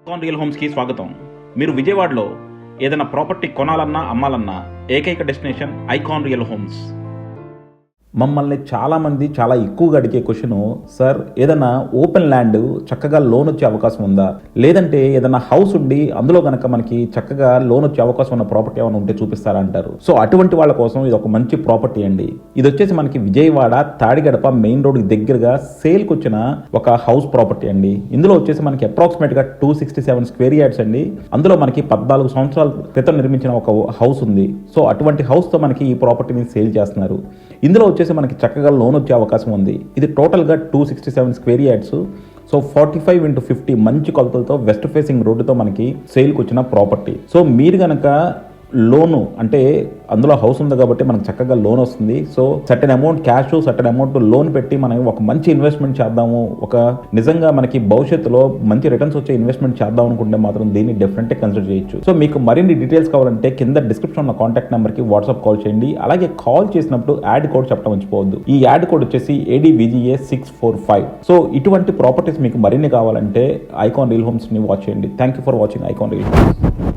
Icon real హోమ్స్కి స్వాగతం. మీరు విజయవాడలో ఏదైనా ప్రాపర్టీ కొనాలన్నా అమ్మాలన్నా ఏకైక డెస్టినేషన్ ఐకాన్ రియల్ హోమ్స్. మమ్మల్ని చాలామంది చాలా ఎక్కువగా అడిగే క్వశ్చన్, సార్ ఏదైనా ఓపెన్ ల్యాండ్ చక్కగా లోన్ వచ్చే అవకాశం ఉందా, లేదంటే ఏదైనా హౌస్ ఉండి అందులో కనుక మనకి చక్కగా లోన్ వచ్చే అవకాశం ఉన్న ప్రాపర్టీ ఏమైనా ఉంటే చూపిస్తారా అంటారు. సో అటువంటి వాళ్ళ కోసం ఇది ఒక మంచి ప్రాపర్టీ అండి. ఇది వచ్చేసి మనకి విజయవాడ తాడిగడప మెయిన్ రోడ్ దగ్గరగా సేల్కి వచ్చిన ఒక హౌస్ ప్రాపర్టీ అండి. ఇందులో వచ్చేసి మనకి అప్రాక్సిమేట్గా 267 స్క్వేర్ యార్డ్స్ అండి. అందులో మనకి 14 సంవత్సరాల క్రితం నిర్మించిన ఒక హౌస్ ఉంది. సో అటువంటి హౌస్తో మనకి ఈ ప్రాపర్టీని సేల్ చేస్తున్నారు. ఇందులో వచ్చేసి మనకి చక్కగా లోన్ వచ్చే అవకాశం ఉంది. ఇది టోటల్గా 267 స్క్వేర్ యార్డ్స్. సో 45x50 మంచి కొలతలతో వెస్ట్ ఫేసింగ్ రోడ్డుతో మనకి సేల్కి వచ్చిన ప్రాపర్టీ. సో మీరు కనుక లోను అంటే అందులో హౌస్ ఉంది కాబట్టి మనకు చక్కగా లోన్ వస్తుంది. So certain amount cash, certain amount loan పెట్టి మనం ఒక మంచి ఇన్వెస్ట్మెంట్ చేద్దాము, ఒక నిజంగా మనకి భవిష్యత్తులో మంచి రిటర్న్స్ వచ్చే ఇన్వెస్ట్మెంట్ చేద్దాం అనుకుంటే మాత్రం దీన్ని డెఫినెట్గా కన్సిడర్ చేయొచ్చు. సో మీకు మరిన్ని డీటెయిల్స్ కావాలంటే కింద డిస్క్రిప్షన్ ఉన్న కాంటాక్ట్ నెంబర్కి వాట్సాప్ కాల్ చేయండి. అలాగే కాల్ చేసినప్పుడు యాడ్ కోడ్ చెప్పడం మర్చిపోవద్దు. ఈ యాడ్ కోడ్ వచ్చేసి ADVGA645. సో ఇటువంటి ప్రాపర్టీస్ మీకు మరిన్ని కావాలంటే ఐకాన్ రియల్ హోమ్స్ని వాచ్ చేయండి. Thank you for watching icon real homes.